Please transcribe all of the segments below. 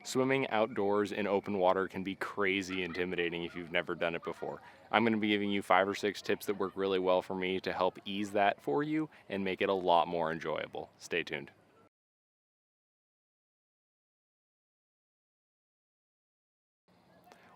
Swimming outdoors in open water can be crazy intimidating if you've never done it before. I'm going to be giving you 5 or 6 tips that work really well for me to help ease that for you and make it a lot more enjoyable. Stay tuned.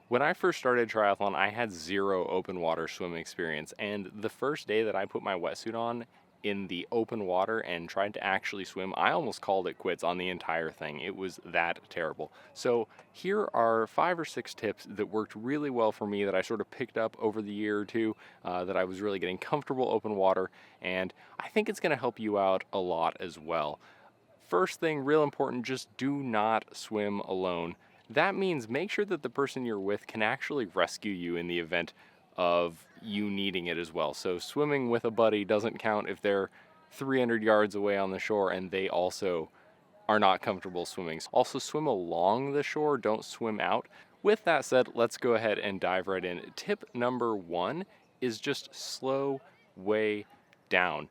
When I first started triathlon, I had zero open water swim experience, and the first day that I put my wetsuit on in the open water and tried to actually swim, I almost called it quits on the entire thing. It was that terrible. So here are 5 or 6 tips that worked really well for me that I sort of picked up over the year or two, that I was really getting comfortable open water, and I think it's going to help you out a lot as well. First thing, real important, just do not swim alone. That means make sure that the person you're with can actually rescue you in the event of you needing it as well. So swimming with a buddy doesn't count if they're 300 yards away on the shore and they also are not comfortable swimming. Also swim along the shore, don't swim out. With that said, let's go ahead and dive right in. Tip number 1 is just slow way down.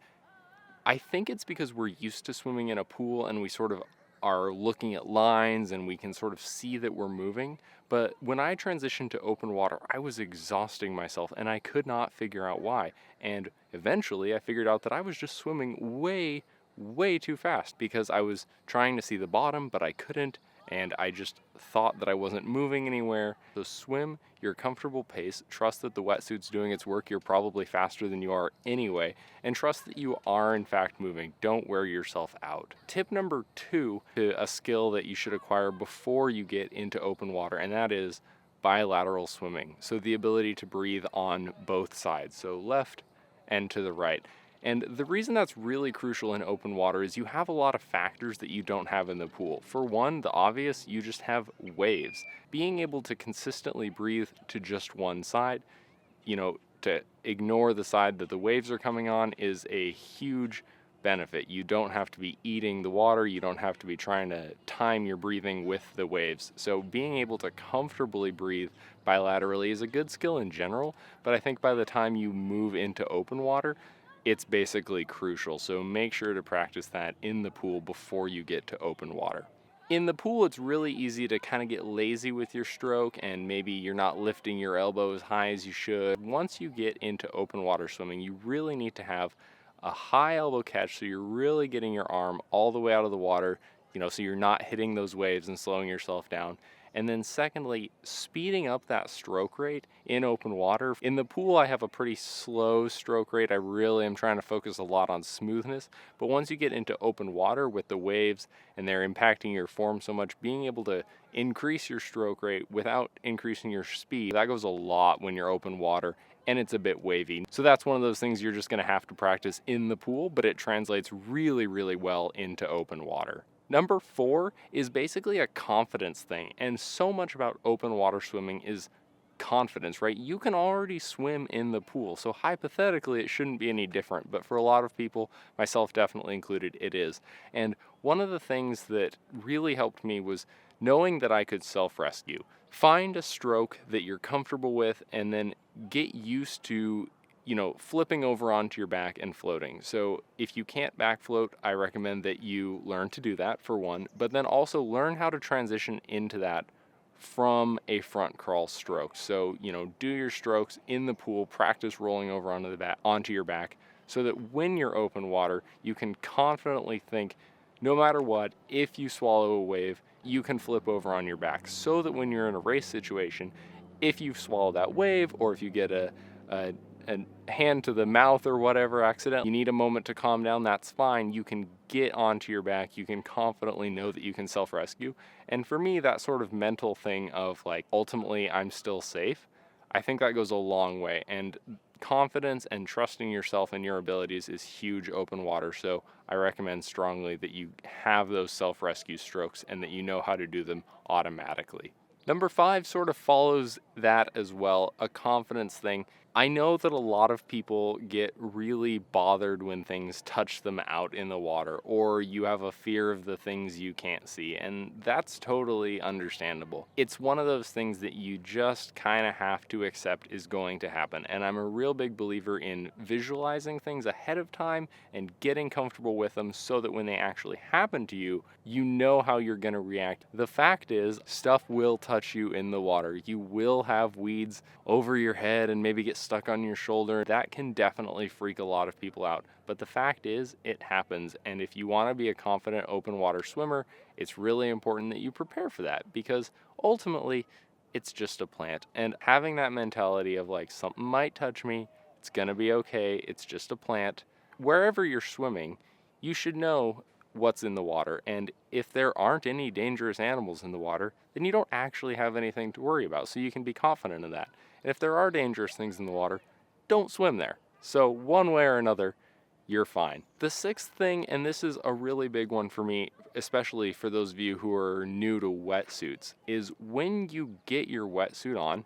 I think it's because we're used to swimming in a pool and we sort of are looking at lines and we can sort of see that we're moving. But when I transitioned to open water, I was exhausting myself and I could not figure out why. And eventually I figured out that I was just swimming way too fast because I was trying to see the bottom, but I couldn't. And I just thought that I wasn't moving anywhere. So swim your comfortable pace, trust that the wetsuit's doing its work, you're probably faster than you are anyway, and trust that you are in fact moving. Don't wear yourself out. Tip number 2, a skill that you should acquire before you get into open water, and that is bilateral swimming. So the ability to breathe on both sides, so left and to the right. And the reason that's really crucial in open water is you have a lot of factors that you don't have in the pool. For one, the obvious, you just have waves. Being able to consistently breathe to just one side, to ignore the side that the waves are coming on is a huge benefit. You don't have to be eating the water, you don't have to be trying to time your breathing with the waves. So being able to comfortably breathe bilaterally is a good skill in general, but I think by the time you move into open water, it's basically crucial. So make sure to practice that in the pool before you get to open water. In the pool, it's really easy to kind of get lazy with your stroke and maybe you're not lifting your elbow as high as you should. Once you get into open water swimming, you really need to have a high elbow catch so you're really getting your arm all the way out of the water, so you're not hitting those waves and slowing yourself down. And then secondly, speeding up that stroke rate in open water. In the pool, I have a pretty slow stroke rate. I really am trying to focus a lot on smoothness. But once you get into open water with the waves and they're impacting your form so much, being able to increase your stroke rate without increasing your speed, that goes a lot when you're open water and it's a bit wavy. So that's one of those things you're just gonna have to practice in the pool, but it translates really well into open water. Number 4 is basically a confidence thing, and so much about open water swimming is confidence, right? You can already swim in the pool, so hypothetically it shouldn't be any different, but for a lot of people, myself definitely included, it is. And one of the things that really helped me was knowing that I could self-rescue. Find a stroke that you're comfortable with and then get used to flipping over onto your back and floating. So if you can't back float, I recommend that you learn to do that for one, but then also learn how to transition into that from a front crawl stroke. So, do your strokes in the pool, practice rolling over onto your back so that when you're open water, you can confidently think, no matter what, if you swallow a wave, you can flip over on your back so that when you're in a race situation, if you swallow that wave or if you get a hand to the mouth or whatever accidentally, you need a moment to calm down, that's fine. You can get onto your back. You can confidently know that you can self-rescue. And for me, that sort of mental thing of ultimately I'm still safe, I think that goes a long way. And confidence and trusting yourself and your abilities is huge open water. So I recommend strongly that you have those self-rescue strokes and that you know how to do them automatically. Number 5 sort of follows that as well, a confidence thing. I know that a lot of people get really bothered when things touch them out in the water, or you have a fear of the things you can't see, and that's totally understandable. It's one of those things that you just kind of have to accept is going to happen, and I'm a real big believer in visualizing things ahead of time and getting comfortable with them so that when they actually happen to you, you know how you're going to react. The fact is, stuff will touch you in the water. You will have weeds over your head and maybe get stuck on your shoulder. That can definitely freak a lot of people out. But the fact is, it happens. And if you want to be a confident open water swimmer, it's really important that you prepare for that, because ultimately it's just a plant. And having that mentality of like, something might touch me, it's gonna be okay, it's just a plant. Wherever you're swimming, you should know what's in the water. And if there aren't any dangerous animals in the water, then you don't actually have anything to worry about. So you can be confident in that. And if there are dangerous things in the water, don't swim there. So one way or another, you're fine. The sixth thing, and this is a really big one for me, especially for those of you who are new to wetsuits, is when you get your wetsuit on,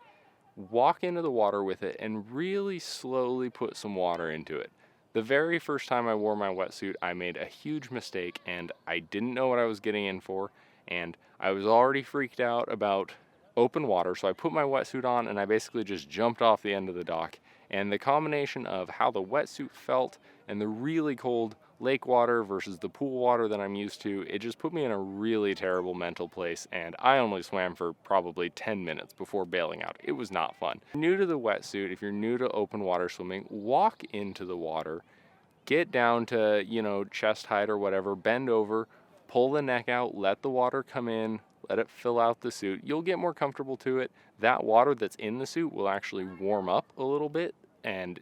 walk into the water with it and really slowly put some water into it. The very first time I wore my wetsuit, I made a huge mistake and I didn't know what I was getting in for, and I was already freaked out about open water, so I put my wetsuit on and I basically just jumped off the end of the dock. And the combination of how the wetsuit felt and the really cold lake water versus the pool water that I'm used to, it just put me in a really terrible mental place, and I only swam for probably 10 minutes before bailing out. It was not fun. New to the wetsuit, if you're new to open water swimming, walk into the water, get down to, chest height or whatever, bend over, pull the neck out, let the water come in, let it fill out the suit. You'll get more comfortable to it. That water that's in the suit will actually warm up a little bit and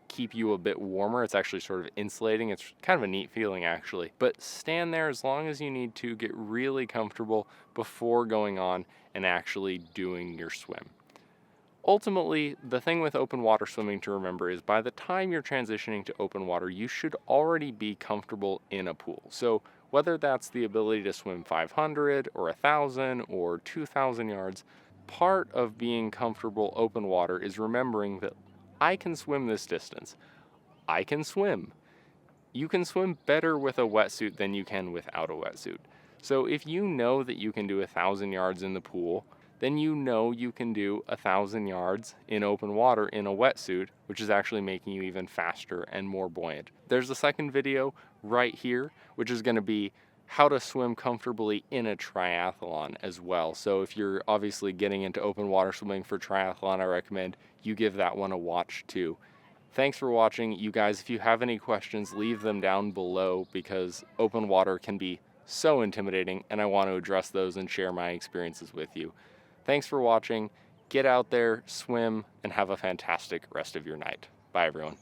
keep you a bit warmer. It's actually sort of insulating. It's kind of a neat feeling, actually. But stand there as long as you need to, get really comfortable before going on and actually doing your swim. Ultimately, the thing with open water swimming to remember is by the time you're transitioning to open water, you should already be comfortable in a pool. So whether that's the ability to swim 500 or 1,000 or 2,000 yards, part of being comfortable open water is remembering that I can swim this distance. I can swim. You can swim better with a wetsuit than you can without a wetsuit. So if you know that you can do 1,000 yards in the pool, then you know you can do 1,000 yards in open water in a wetsuit, which is actually making you even faster and more buoyant. There's a second video right here, which is going to be how to swim comfortably in a triathlon as well. So if you're obviously getting into open water swimming for triathlon, I recommend you give that one a watch too. Thanks for watching. You guys, if you have any questions, leave them down below, because open water can be so intimidating and I want to address those and share my experiences with you. Thanks for watching. Get out there, swim, and have a fantastic rest of your night. Bye, everyone.